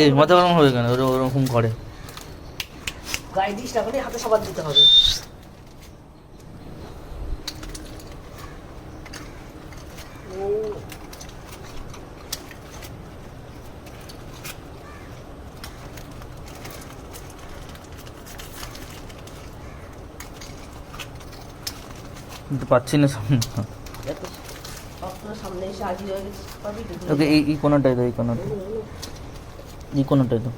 এই মাথা গরম হবে কেন? ওরকম করে গায়ে দিস না, করে হাতে সাবান দিতে হবে। কিন্তু পাচ্ছি না সামনে। সামনে এসে হাজির হয়ে গেছে, পাবি তো। ওকে এই কোনাটাই তো, এই কোনাটাই তো।